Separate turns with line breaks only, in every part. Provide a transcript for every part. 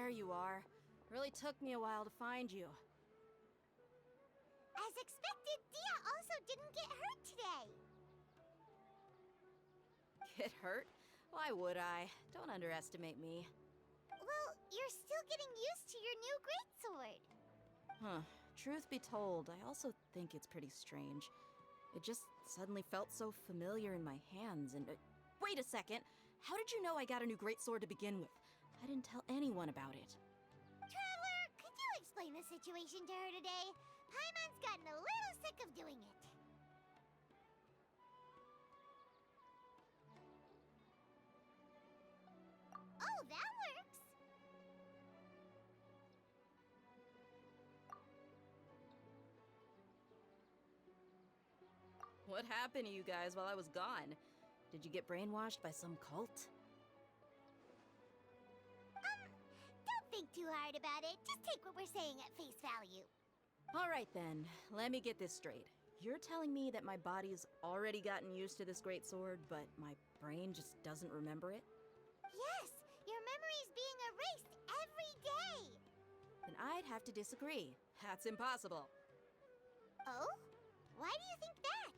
there you are. Really took me a while to find you.
As expected, Dia also didn't get hurt today.
Get hurt? Why would I? Don't underestimate me.
Well, you're still getting used to your new greatsword.
Huh. Truth be told, I also think it's pretty strange. It just suddenly felt so familiar in my hands and... wait a second! How did you know I got a new greatsword to begin with? I didn't tell anyone about it.
Traveler, could you explain the situation to her today? Paimon's gotten a little sick of doing it. Oh, that works!
What happened to you guys while I was gone? Did you get brainwashed by some cult?
Don't think too hard about it. Just take what we're saying at face value.
Alright then, let me get this straight. You're telling me that my body's already gotten used to this greatsword, but my brain just doesn't remember it?
Yes, your memory's being erased every day.
Then I'd have to disagree. That's impossible.
Oh? Why do you think that?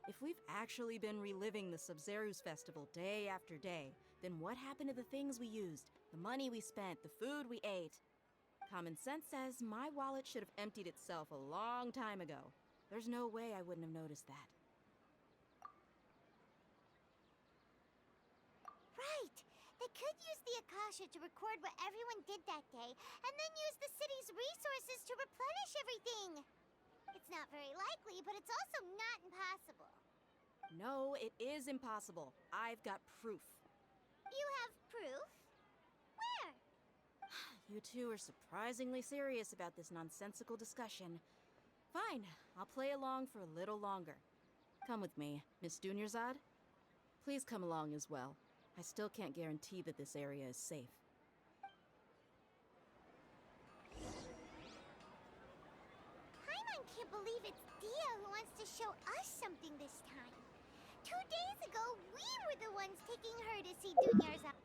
If we've actually been reliving the Sub-Zeru's festival day after day, then what happened to the things we used, the money we spent, the food we ate? Common sense says my wallet should have emptied itself a long time ago. There's no way I wouldn't have noticed that.
Right! They could use the Akasha to record what everyone did that day, and then use the city's resources to replenish everything! It's not very likely, but it's also not impossible.
No, it is impossible. I've got proof.
You have proof? Where?
You two are surprisingly serious about this nonsensical discussion. Fine, I'll play along for a little longer. Come with me, Miss Dunyarzad. Please come along as well. I still can't guarantee that this area is safe.
Paimon can't believe it's Dia who wants to show us something this time. 2 days ago, we were the ones taking her to see Dunyarzad.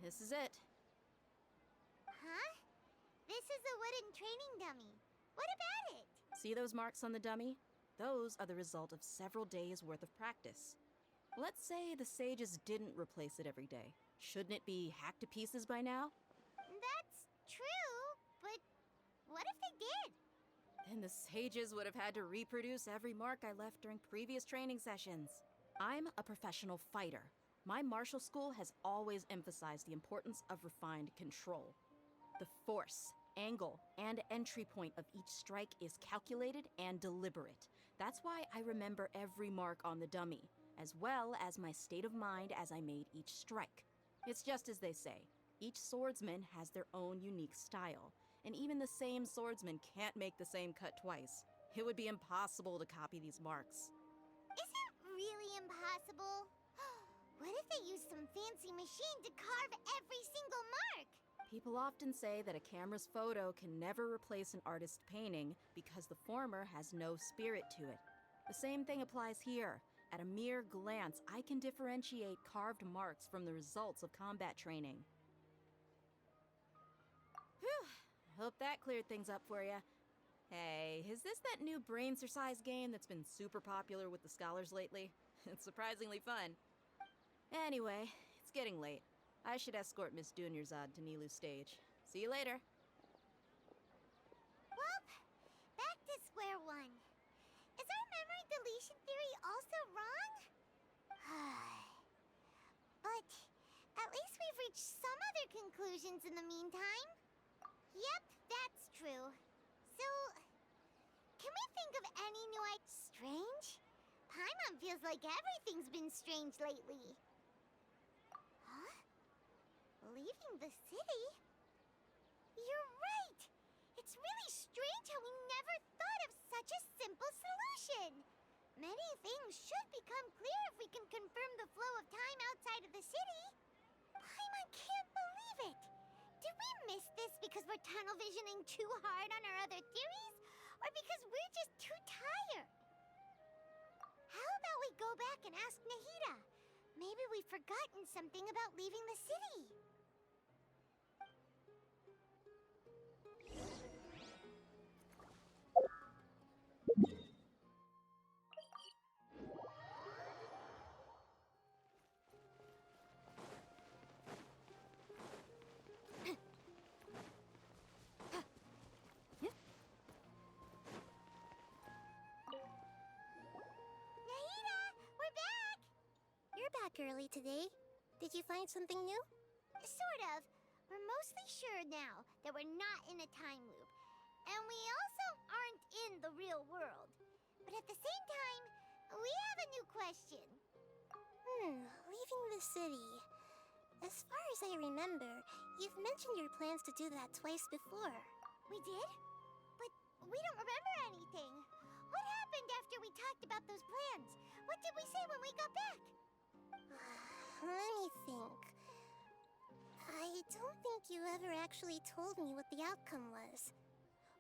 This is it.
Huh? This is a wooden training dummy. What about it?
See those marks on the dummy? Those are the result of several days' worth of practice. Let's say the sages didn't replace it every day. Shouldn't it be hacked to pieces by now?
That's true, but what if they did?
Then the sages would have had to reproduce every mark I left during previous training sessions. I'm a professional fighter. My martial school has always emphasized the importance of refined control. The force, angle, and entry point of each strike is calculated and deliberate. That's why I remember every mark on the dummy, as well as my state of mind as I made each strike. It's just as they say, each swordsman has their own unique style, and even the same swordsman can't make the same cut twice. It would be impossible to copy these marks.
Is it really impossible? What if they use some fancy machine to carve every single mark?
People often say that a camera's photo can never replace an artist's painting because the former has no spirit to it. The same thing applies here. At a mere glance, I can differentiate carved marks from the results of combat training. Whew, hope that cleared things up for you. Hey, is this that new brain exercise game that's been super popular with the scholars lately? It's surprisingly fun. Anyway, it's getting late. I should escort Miss Dunyarzad to Nilu's stage. See you later.
Well, back to square one. Is our memory deletion theory also wrong? But at least we've reached some other conclusions in the meantime. Yep, that's true. So, can we think of any new strange? Paimon feels like everything's been strange lately. Huh? Leaving the city? You're right! It's really strange how we never thought of such a simple solution. Many things should become clear if we can confirm the flow of time outside of the city. Paimon can't believe it! Did we miss this because we're tunnel visioning too hard on our other theories? Or because we're just too tired? How about we go back and ask Nahida? Maybe we've forgotten something about leaving the city. Nahida, we're back!
You're back early today. Did you find something new?
Sort of. We're mostly sure now that we're not in a time loop. And we also aren't in the real world. But at the same time, we have a new question.
Leaving the city. As far as I remember, you've mentioned your plans to do that twice before.
We did? But we don't remember anything. What happened after we talked about those plans? What did we say when we got back?
Let me think. I don't think you ever actually told me what the outcome was.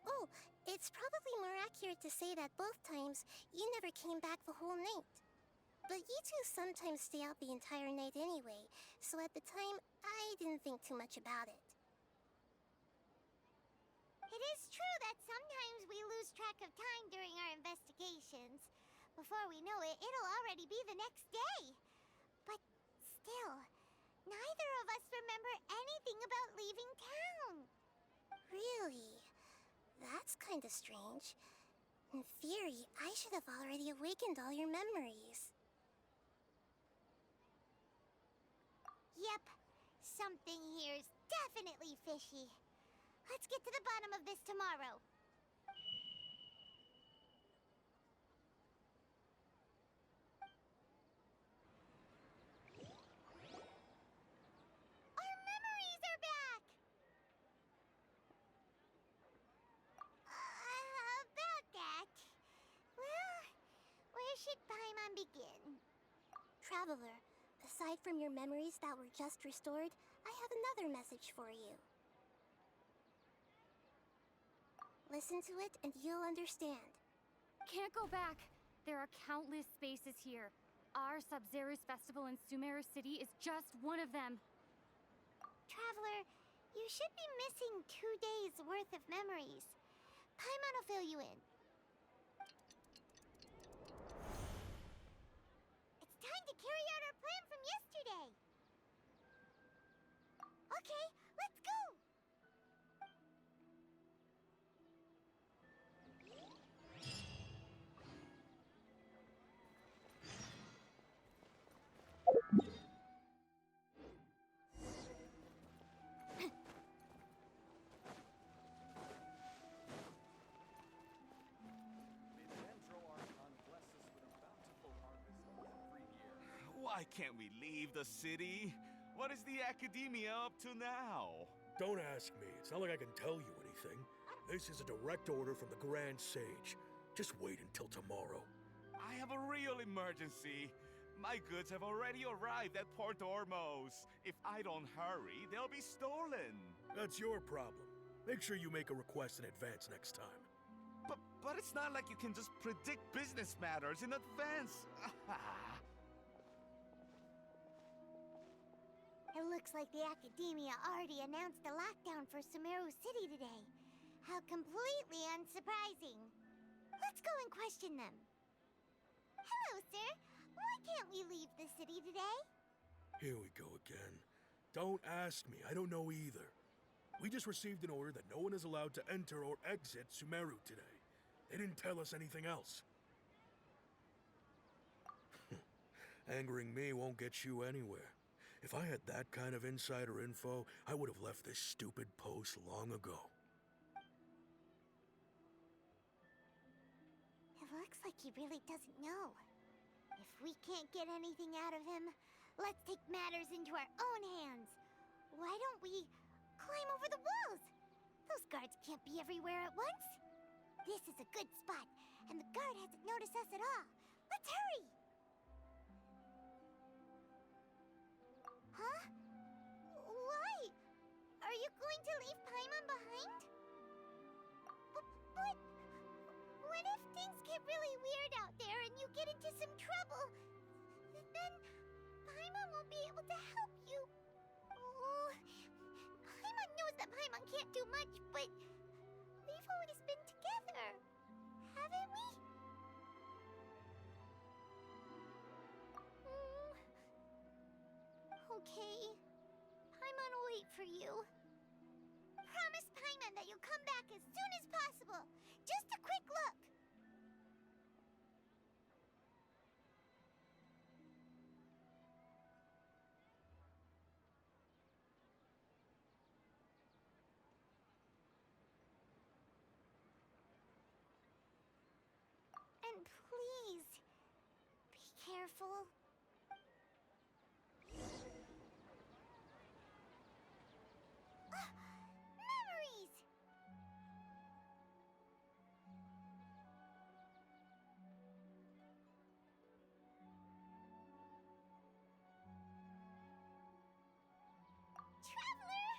Oh, it's probably more accurate to say that both times you never came back the whole night. But you two sometimes stay out the entire night anyway, so at the time, I didn't think too much about it.
It is true that sometimes we lose track of time during our investigations. Before we know it, it'll already be the next day. But still, neither of us remember anything about leaving town.
Really? That's kinda strange. In theory, I should have already awakened all your memories.
Yep, something here's definitely fishy. Let's get to the bottom of this tomorrow. Our memories are back! About that. Well, where should Paimon begin?
Traveler, aside from your memories that were just restored, I have another message for you. Listen to it and you'll understand.
Can't go back. There are countless spaces here. Our Sub-Zero's festival in Sumeru City is just one of them.
Traveler, you should be missing 2 days worth of memories. Paimon will fill you in. It's time to carry out our plan from yesterday. Okay, let's go!
Why can't we leave the city? What is the academia up to now?
Don't ask me. It's not like I can tell you anything. This is a direct order from the Grand Sage. Just wait until tomorrow.
I have a real emergency. My goods have already arrived at Port Ormos. If I don't hurry, they'll be stolen.
That's your problem. Make sure you make a request in advance next time.
But it's not like you can just predict business matters in advance.
It looks like the Academia already announced a lockdown for Sumeru City today. How completely unsurprising. Let's go and question them. Hello, sir. Why can't we leave the city today?
Here we go again. Don't ask me, I don't know either. We just received an order that no one is allowed to enter or exit Sumeru today. They didn't tell us anything else. Angering me won't get you anywhere. If I had that kind of insider info, I would have left this stupid post long ago.
It looks like he really doesn't know. If we can't get anything out of him, let's take matters into our own hands. Why don't we climb over the walls? Those guards can't be everywhere at once. This is a good spot, and the guard hasn't noticed us at all. Let's hurry! Huh? Why? Are you going to leave Paimon behind? But what if things get really weird out there and you get into some trouble? Then Paimon won't be able to help you. Oh, Paimon knows that Paimon can't do much, but we've always been together, haven't we? Okay. Paimon will wait for you. Promise Paimon that you'll come back as soon as possible. Just a quick look. And please, be careful. Memories! Traveler!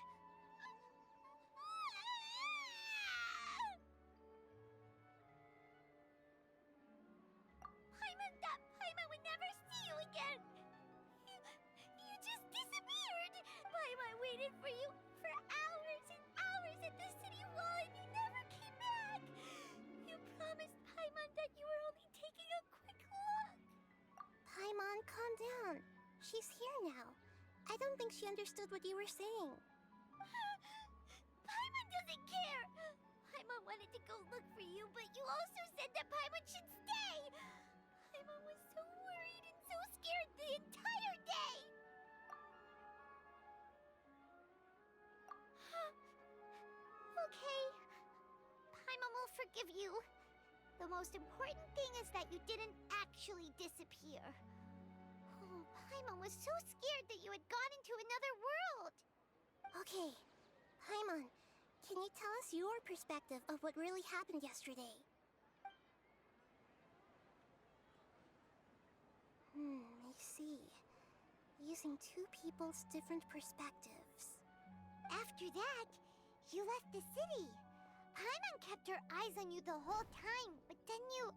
Paimon thought Paimon would never see you again! You just disappeared! Paimon waited for you for hours and hours at the city wall and you never came back! You promised Paimon that you were only taking a quick look!
Paimon, calm down. She's here now. I don't think she understood what you were saying.
Paimon doesn't care! Paimon wanted to go look for you, but you also said that Paimon should stay! Paimon was so worried and so scared the entire day! Okay. Paimon will forgive you. The most important thing is that you didn't actually disappear. Oh, Paimon was so scared that you had gone into another world!
Okay, Paimon, can you tell us your perspective of what really happened yesterday? I see. Using two people's different perspectives.
After that, you left the city. Paimon kept her eyes on you the whole time, but then you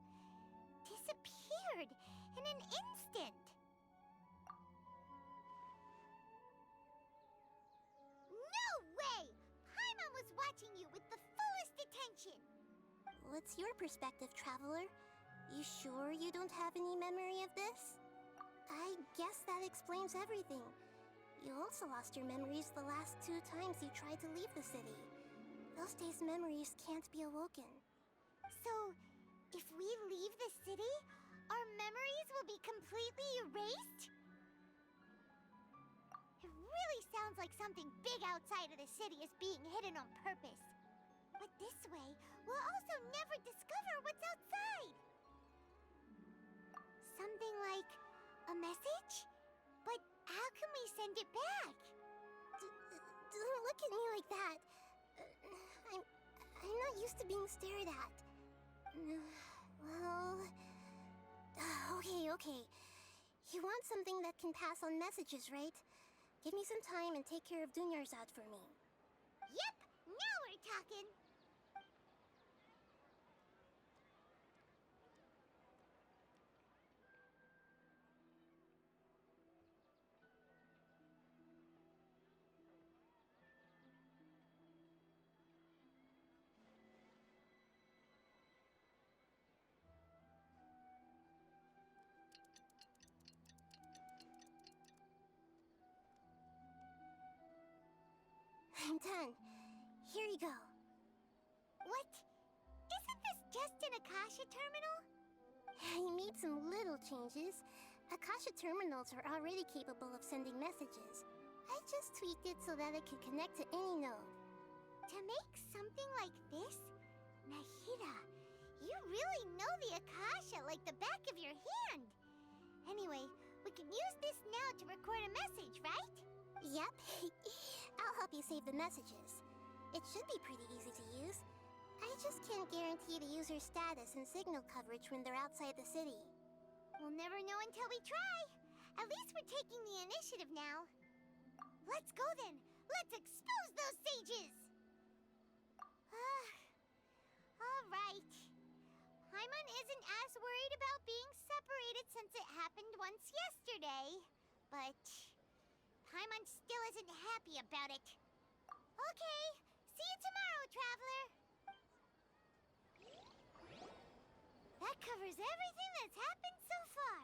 disappeared in an instant. No way! Paimon was watching you with the fullest attention.
What's your perspective, Traveler? You sure you don't have any memory of this? I guess that explains everything. You also lost your memories the last 2 times you tried to leave the city. Those days' memories can't be awoken.
So, if we leave the city, our memories will be completely erased? It really sounds like something big outside of the city is being hidden on purpose. But this way, we'll also never discover what's outside. Something like a message? But how can we send it back?
Don't look at me like that. I'm not used to being stared at. Well... Okay. You want something that can pass on messages, right? Give me some time and take care of Dunyarzad for me.
Yep, now we're talking.
I'm done. Here you go.
What? Isn't this just an Akasha terminal?
You made some little changes. Akasha terminals are already capable of sending messages. I just tweaked it so that it can connect to any node.
To make something like this? Nahida, you really know the Akasha like the back of your hand. Anyway, we can use this now to record a message, right?
Yep. I'll help you save the messages. It should be pretty easy to use. I just can't guarantee the user's status and signal coverage when they're outside the city.
We'll never know until we try. At least we're taking the initiative now. Let's go then. Let's expose those sages. All right. Paimon isn't as worried about being separated since it happened once yesterday. But Paimon still isn't happy about it. Okay. See you tomorrow, Traveler. That covers everything that's happened so far.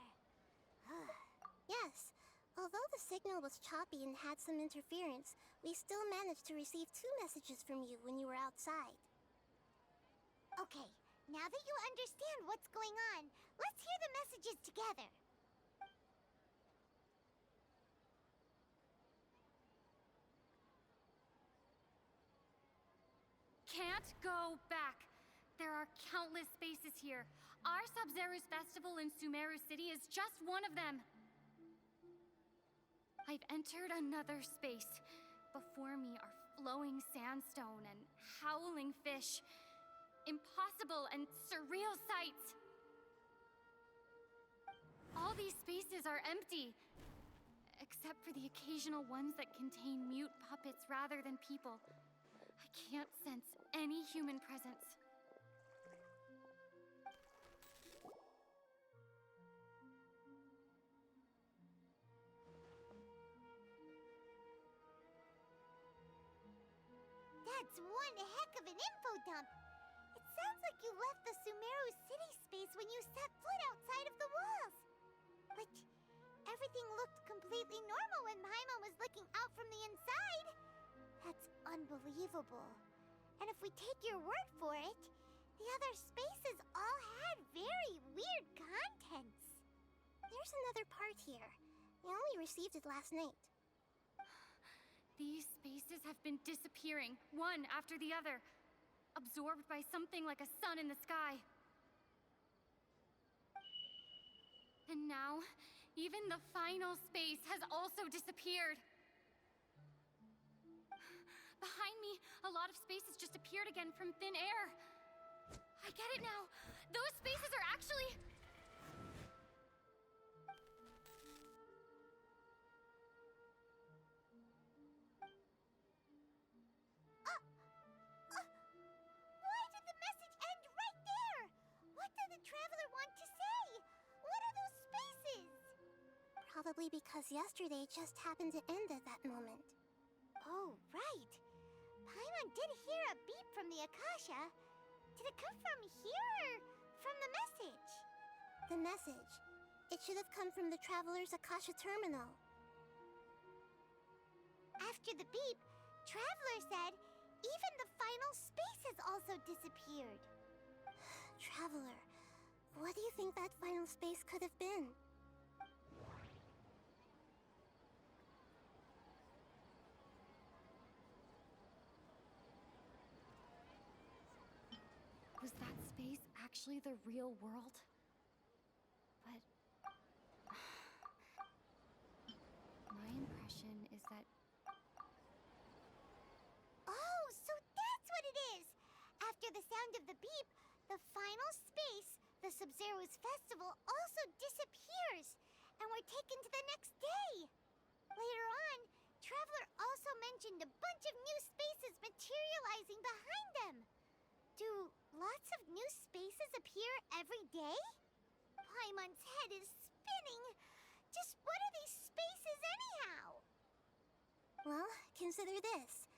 Yes. Although the signal was choppy and had some interference, we still managed to receive 2 messages from you when you were outside.
Okay, now that you understand what's going on, let's hear the messages together.
Can't go back. There are countless spaces here. Our Sub-Zero's festival in Sumeru City is just one of them. I've entered another space. Before me are flowing sandstone and howling fish. Impossible and surreal sights. All these spaces are empty, except for the occasional ones that contain mute puppets rather than people. I can't sense any human presence.
That's one heck of an info dump. It sounds like you left the Sumeru city space when you set foot outside of the walls. But everything looked completely normal when Paimon was looking out from the inside. That's unbelievable. And if we take your word for it, the other spaces all had very weird contents.
There's another part here. We only received it last night.
These spaces have been disappearing, one after the other, absorbed by something like a sun in the sky. And now, even the final space has also disappeared. Behind me, a lot of spaces just appeared again from thin air. I get it now. Those spaces are actually...
Why did the message end right there? What did the Traveler want to say? What are those spaces?
Probably because yesterday just happened to end at that moment.
Oh, right. Paimon did hear a beep from the Akasha. Did it come from here or from the message?
The message. It should have come from the Traveler's Akasha terminal.
After the beep, Traveler said even the final space has also disappeared.
Traveler, what do you think that final space could have been?
Was that space actually the real world? But... my impression is that...
Oh, so that's what it is! After the sound of the beep, the final space, the Sub-Zero's festival, also disappears. And we're were taken to the next day. Later on, Traveler also mentioned a bunch of new spaces materializing behind them. Do lots of new spaces appear every day? Paimon's head is spinning. Just what are these spaces anyhow?
Well, consider this.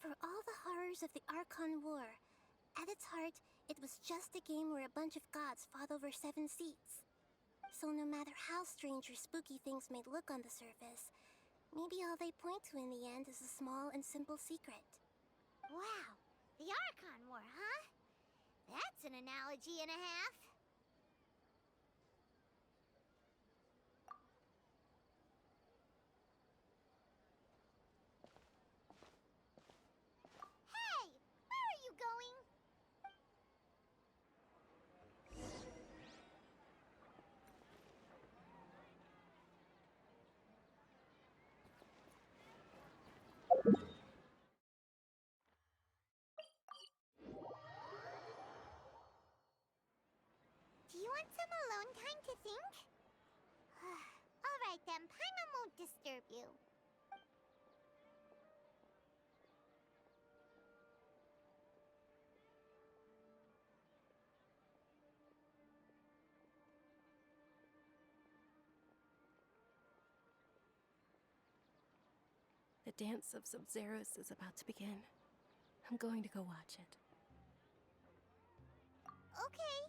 For all the horrors of the Archon War, at its heart, it was just a game where a bunch of gods fought over 7 seats. So no matter how strange or spooky things may look on the surface, maybe all they point to in the end is a small and simple secret.
Wow, the Archon War, huh? That's an analogy and a half. Hey, where are you going? Do you want some alone time to think? All right then, Paimon won't disturb you.
The dance of Sub-Zeros is about to begin. I'm going to go watch it.
Okay.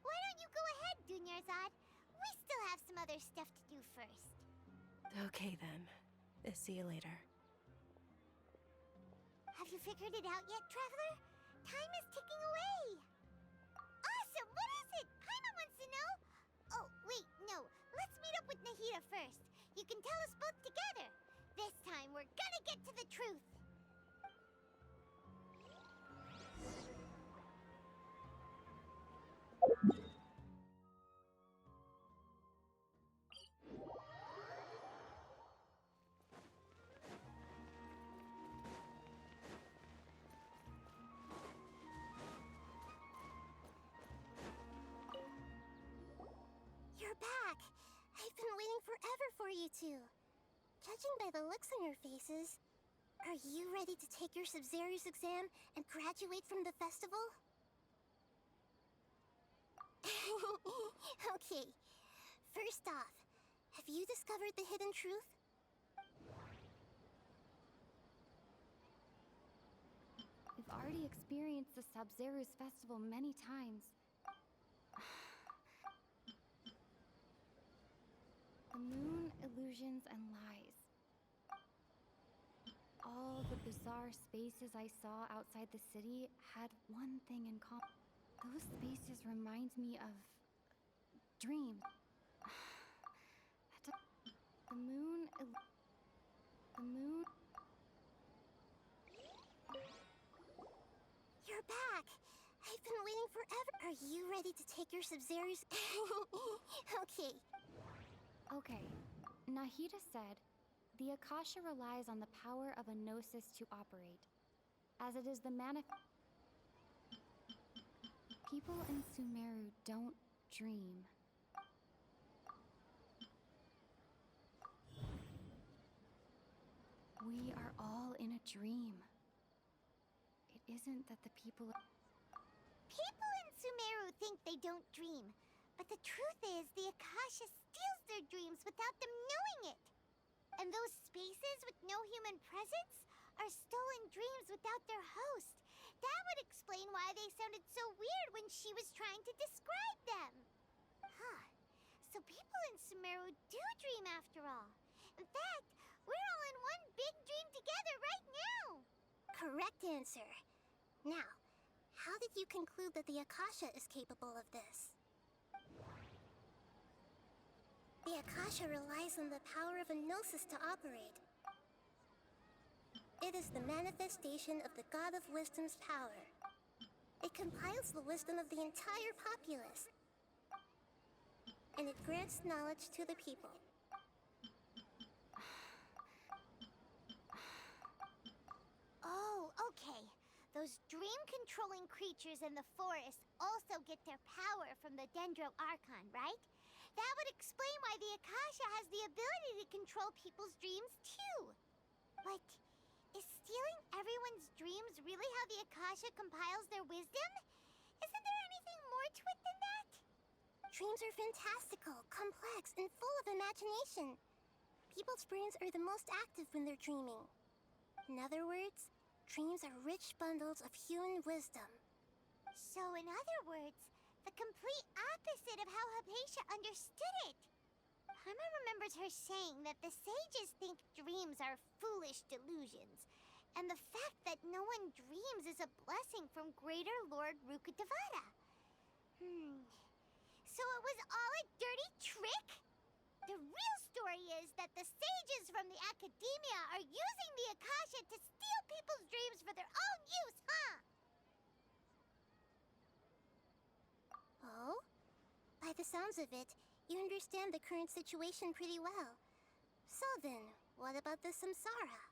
Why don't you go ahead, Dunyarzad? We still have some other stuff to do first.
Okay then. See you later.
Have you figured it out yet, Traveler? Time is ticking away. Awesome! What is it? Paimon wants to know. Oh, wait, no. Let's meet up with Nahida first. You can tell us both together. This time, we're gonna get to the truth.
You're back! I've been waiting forever for you two. Judging by the looks on your faces, are you ready to take your Sub-Zero's exam and graduate from the festival? Okay. First off, have you discovered the hidden truth?
We've already experienced the Sub-Zero's festival many times. The moon, illusions, and lies. All the bizarre spaces I saw outside the city had one thing in common. Those spaces remind me of dreams. The moon. The moon.
You're back! I've been waiting forever. Are you ready to take your Sub-Zero's... Okay.
Okay. Nahida said, the Akasha relies on the power of a gnosis to operate, as it is the People in Sumeru don't dream. We are all in a dream. It isn't that the people...
People in Sumeru think they don't dream, but the truth is the Akasha steals their dreams without them knowing it. And those spaces with no human presence are stolen dreams without their host. That would explain why they sounded so weird when she was trying to describe them. Huh. So people in Sumeru do dream after all. In fact, we're all in one big dream together right now.
Correct answer. Now, how did you conclude that the Akasha is capable of this? The Akasha relies on the power of a gnosis to operate. It is the manifestation of the God of Wisdom's power. It compiles the wisdom of the entire populace. And it grants knowledge to the people.
Oh, okay. Those dream-controlling creatures in the forest also get their power from the Dendro Archon, right? That would explain why the Akasha has the ability to control people's dreams, too. But is stealing everyone's dreams really how the Akasha compiles their wisdom? Isn't there anything more to it than that?
Dreams are fantastical, complex, and full of imagination. People's brains are the most active when they're dreaming. In other words, dreams are rich bundles of human wisdom.
So, in other words, the complete opposite of how Hypatia understood it. Paimon remembers her saying that the sages think dreams are foolish delusions, and the fact that no one dreams is a blessing from Greater Lord Rukkhadevata. So it was all a dirty trick? The real story is that the sages from the Academia are using the Akasha to steal people's dreams for their own use, huh?
Oh? By the sounds of it, you understand the current situation pretty well. So then, what about the samsara?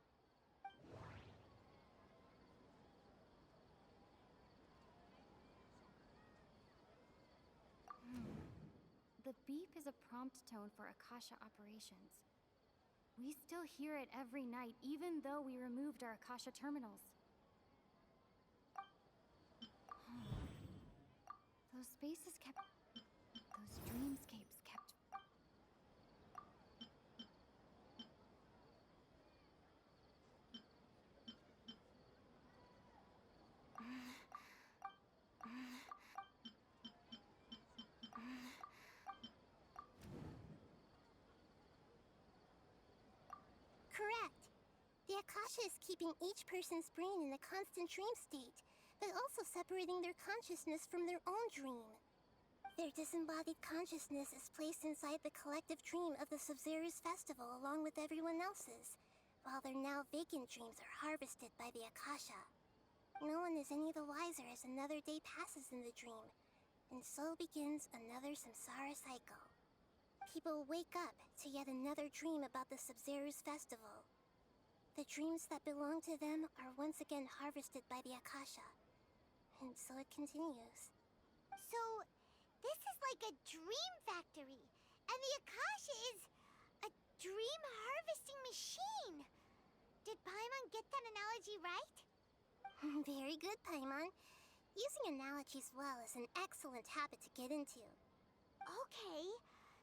The beep is a prompt tone for Akasha operations. We still hear it every night, even though we removed our Akasha terminals. Those spaces kept... Those dreamscapes kept...
Correct. The Akasha is keeping each person's brain in a constant dream state, but also separating their consciousness from their own dream. Their disembodied consciousness is placed inside the collective dream of the Sub-Zero's festival along with everyone else's, while their now vacant dreams are harvested by the Akasha. No one is any the wiser as another day passes in the dream, and so begins another samsara cycle. People wake up to yet another dream about the Sub-Zero's festival. The dreams that belong to them are once again harvested by the Akasha, and so it continues.
So, this is like a dream factory, and the Akasha is a dream harvesting machine. Did Paimon get that analogy right?
Very good, Paimon. Using analogies well is an excellent habit to get into.
Okay,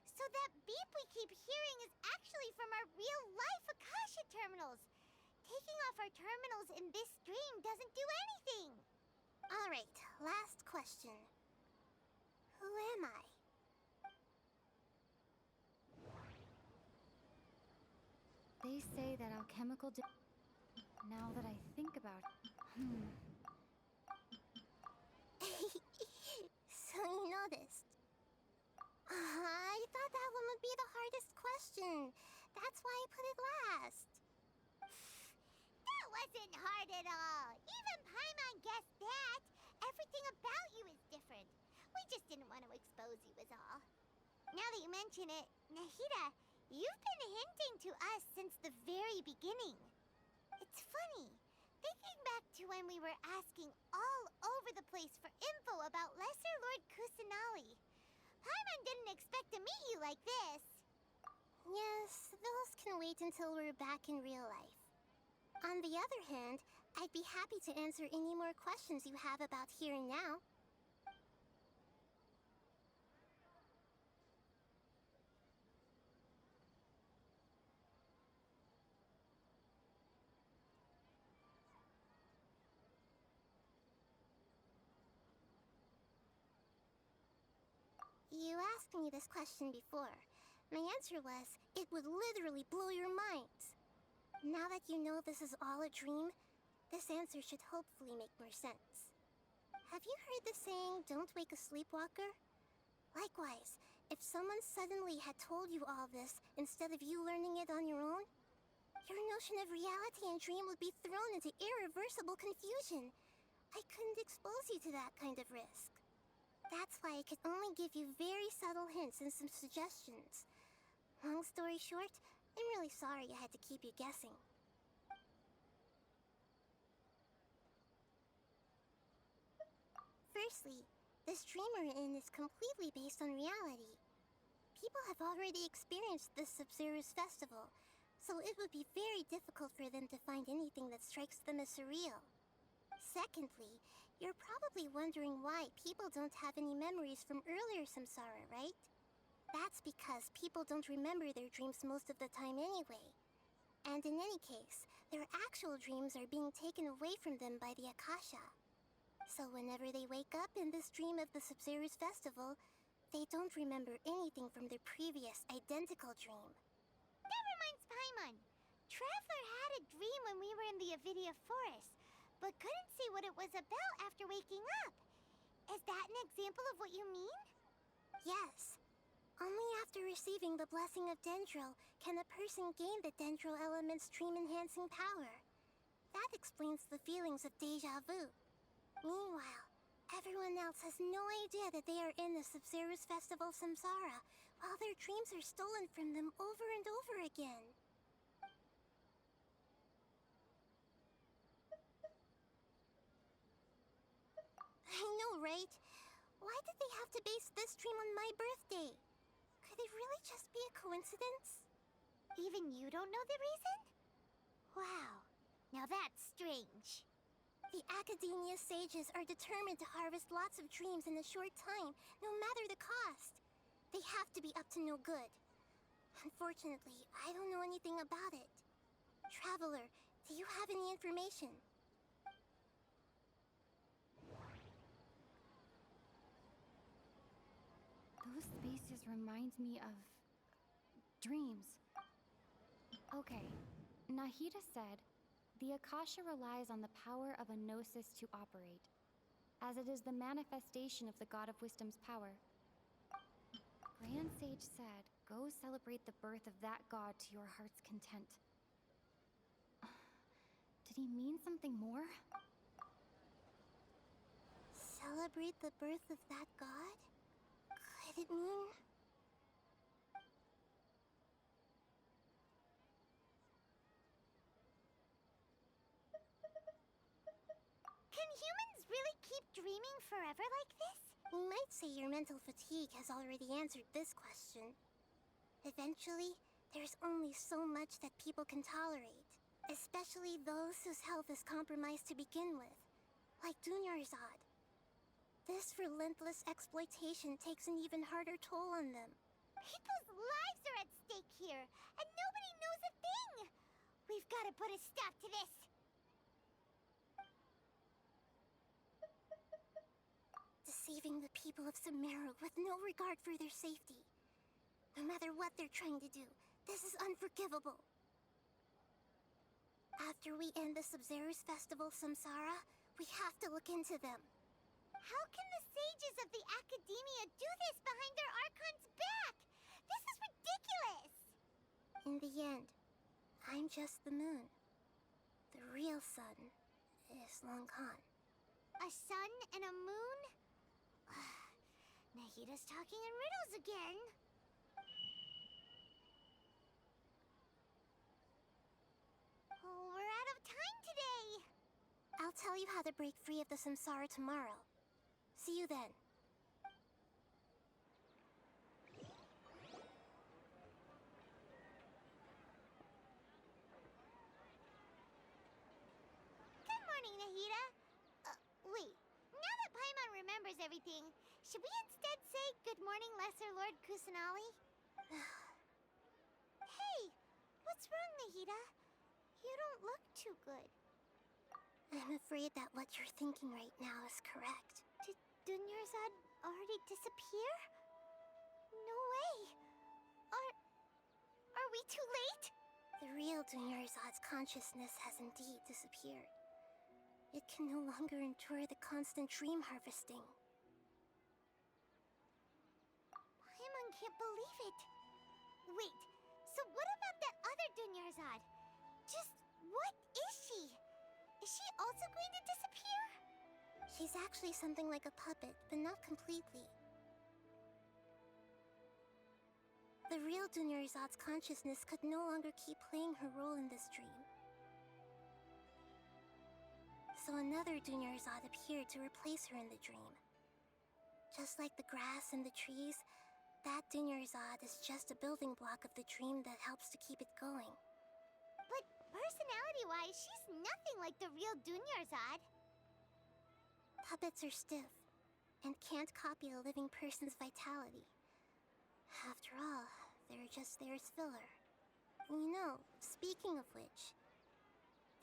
so that beep we keep hearing is actually from our real-life Akasha terminals. Taking off our terminals in this dream doesn't do anything.
Alright, last question. Who am I?
They say that alchemical... Now that I think about it...
So you noticed. I thought that one would be the hardest question. That's why I put it last.
That wasn't hard at all. Even Paimon guessed that. Everything about you is different. We just didn't want to expose you is all. Now that you mention it, Nahida, you've been hinting to us since the very beginning. It's funny. Thinking back to when we were asking all over the place for info about Lesser Lord Kusanali, Paimon didn't expect to meet you like this.
Yes, those can wait until we're back in real life. On the other hand, I'd be happy to answer any more questions you have about here and now. You asked me this question before. My answer was, it would literally blow your minds. Now that you know this is all a dream, this answer should hopefully make more sense. Have you heard the saying, don't wake a sleepwalker? Likewise, if someone suddenly had told you all this instead of you learning it on your own, your notion of reality and dream would be thrown into irreversible confusion. I couldn't expose you to that kind of risk. That's why I could only give you very subtle hints and some suggestions. Long story short, I'm really sorry I had to keep you guessing. Firstly, this dream we're in is completely based on reality. People have already experienced this Sub-Zero's festival, so it would be very difficult for them to find anything that strikes them as surreal. Secondly, you're probably wondering why people don't have any memories from earlier samsara, right? That's because people don't remember their dreams most of the time anyway. And in any case, their actual dreams are being taken away from them by the Akasha. So whenever they wake up in this dream of the Sub-Zero's festival, they don't remember anything from their previous identical dream.
That reminds Paimon. Traveler had a dream when we were in the Avidia Forest, but couldn't see what it was about after waking up. Is that an example of what you mean?
Yes. Only after receiving the blessing of Dendro can a person gain the Dendro element's dream-enhancing power. That explains the feelings of deja vu. Meanwhile, everyone else has no idea that they are in the Sub-Zero's festival samsara, while their dreams are stolen from them over and over again. I know, right? Why did they have to base this dream on my birthday? Could it really just be a coincidence?
Even you don't know the reason? Wow, now that's strange.
The Academia sages are determined to harvest lots of dreams in a short time, no matter the cost. They have to be up to no good. Unfortunately, I don't know anything about it. Traveler, do you have any information?
Those spaces remind me of dreams. Okay, Nahida said, the Akasha relies on the power of a gnosis to operate, as it is the manifestation of the God of Wisdom's power. Grand Sage said, go celebrate the birth of that god to your heart's content. Did he mean something more?
Celebrate the birth of that god? Could it mean...
Can humans really keep dreaming forever like this?
We might say your mental fatigue has already answered this question. Eventually, there's only so much that people can tolerate, especially those whose health is compromised to begin with, like Dunyarzad. This relentless exploitation takes an even harder toll on them.
People's lives are at stake here, and nobody knows a thing! We've got to put a stop to this!
Deceiving the people of Sumeru with no regard for their safety. No matter what they're trying to do, this is unforgivable. After we end the Sub-Zero's festival samsara, we have to look into them.
How can the sages of the Academia do this behind their Archon's back? This is ridiculous!
In the end, I'm just the moon. The real sun is long gone.
A sun and a moon? Nahida's talking in riddles again. Oh, we're out of time today.
I'll tell you how to break free of the samsara tomorrow. See you then.
Good morning, Nahida. Wait. Now that Paimon remembers everything, should we instead say good morning, Lesser Lord Kusanali? Hey! What's wrong, Nahida? You don't look too good.
I'm afraid that what you're thinking right now is correct.
Did Dunyarzad already disappear? No way! Are we too late?
The real Dunyarzad's consciousness has indeed disappeared. It can no longer endure the constant dream harvesting.
Paimon can't believe it. Wait, so what about that other Dunyarzad? Just what is she? Is she also going to disappear?
She's actually something like a puppet, but not completely. The real Dunyarzad's consciousness could no longer keep playing her role in this dream. So another Dunyarzad appeared to replace her in the dream. Just like the grass and the trees, that Dunyarzad is just a building block of the dream that helps to keep it going.
But personality-wise, she's nothing like the real Dunyarzad.
Puppets are stiff and can't copy a living person's vitality. After all, they're just there as filler. You know, speaking of which,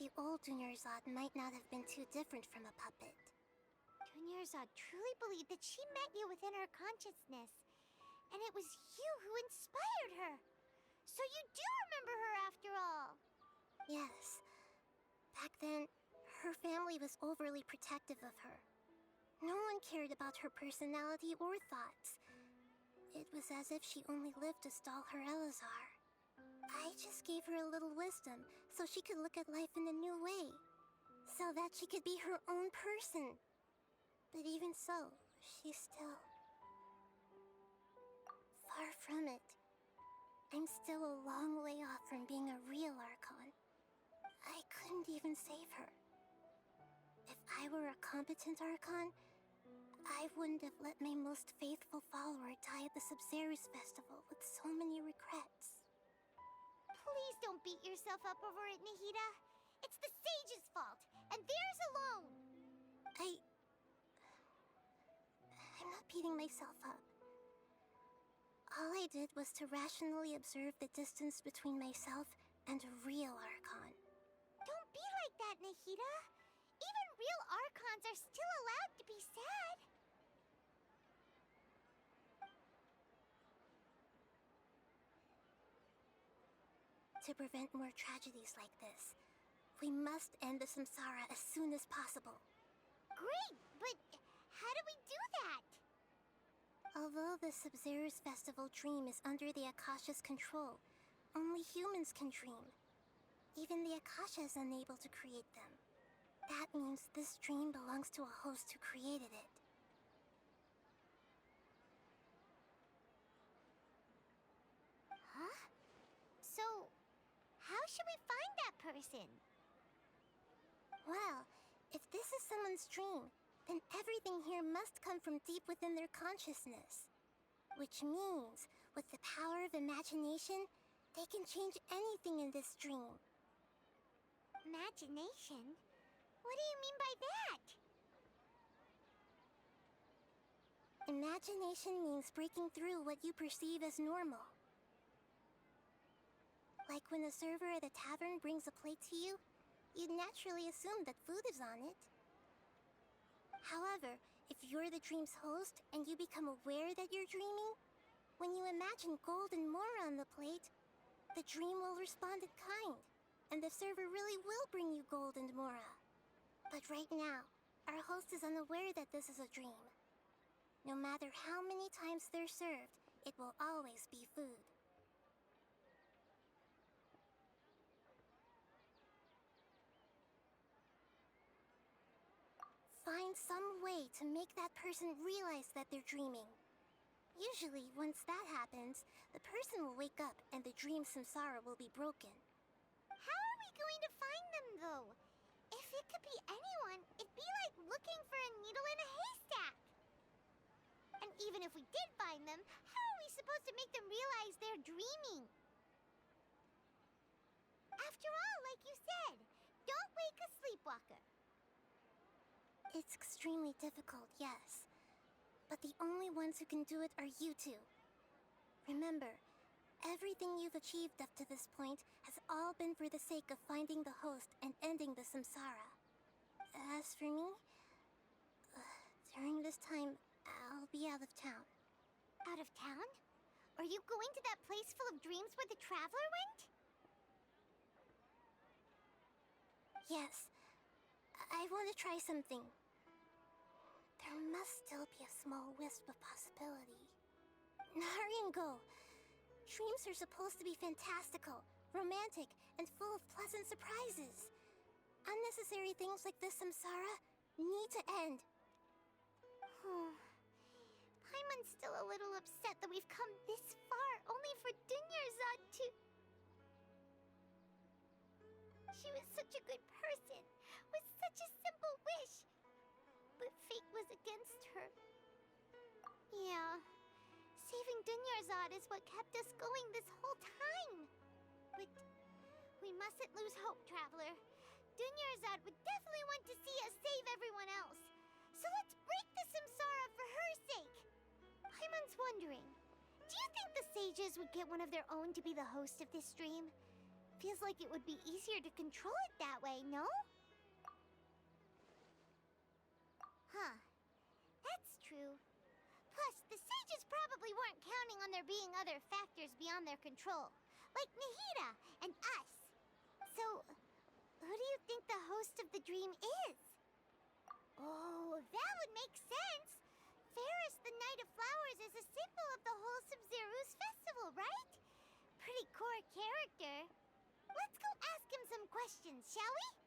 the old Dunyarzad might not have been too different from a puppet.
Dunyarzad truly believed that she met you within her consciousness, and it was you who inspired her. So you do remember her after all.
Yes. Back then, her family was overly protective of her. No one cared about her personality or thoughts. It was as if she only lived to stall her Elazar. I just gave her a little wisdom so she could look at life in a new way. So that she could be her own person. But even so, she's still... far from it. I'm still a long way off from being a real Archon. I couldn't even save her. If I were a competent Archon, I wouldn't have let my most faithful follower die at the Subzerus Festival with so many regrets.
Please don't beat yourself up over it, Nahida. It's the Sage's fault, and theirs alone.
I'm not beating myself up. All I did was to rationally observe the distance between myself and a real Archon.
Don't be like that, Nahida. Even real Archons are still allowed to be sad.
To prevent more tragedies like this, we must end the samsara as soon as possible.
Great, but how do we do that?
Although the Subzerus Festival dream is under the Akasha's control, only humans can dream. Even the Akasha is unable to create them. That means this dream belongs to a host who created it.
Huh? So, how should we find that person?
Well, if this is someone's dream, then everything here must come from deep within their consciousness. Which means, with the power of imagination, they can change anything in this dream.
Imagination? What do you mean by that?
Imagination means breaking through what you perceive as normal. Like when a server at a tavern brings a plate to you, you'd naturally assume that food is on it. However, if you're the dream's host and you become aware that you're dreaming, when you imagine gold and more on the plate, the dream will respond in kind, and the server really will bring you gold and mora. But right now, our host is unaware that this is a dream. No matter how many times they're served, it will always be food. Find some way to make that person realize that they're dreaming. Usually, once that happens, the person will wake up and the dream samsara will be broken.
How are we going to find them, though? If it could be anyone, it'd be like looking for a needle in a haystack. And even if we did find them, how are we supposed to make them realize they're dreaming? After all, like you said, don't wake a sleepwalker.
It's extremely difficult, yes. But the only ones who can do it are you two. Remember, everything you've achieved up to this point has all been for the sake of finding the host and ending the samsara. As for me, during this time, I'll be out of town.
Out of town? Are you going to that place full of dreams where the Traveler went?
Yes. I want to try something. There must still be a small wisp of possibility. Hurry and go. Dreams are supposed to be fantastical, romantic, and full of pleasant surprises. Unnecessary things like this samsara need to end.
Paimon's still a little upset that we've come this far only for Dunyarzad to... She was such a good person, with such a simple wish. But fate was against her. Yeah, saving Dunyarzad is what kept us going this whole time. But we mustn't lose hope, Traveler. Dunyarzad would definitely want to see us save everyone else. So let's break the Samsara for her sake. Paimon's wondering, do you think the sages would get one of their own to be the host of this stream? Feels like it would be easier to control it that way, no? Huh. That's true. Plus, the sages probably weren't counting on there being other factors beyond their control, like Nahida and us. So, who do you think the host of the dream is? Oh, that would make sense. Ferris, the Knight of Flowers, is a symbol of the whole Sub-Zero's festival, right? Pretty core character. Let's go ask him some questions, shall we?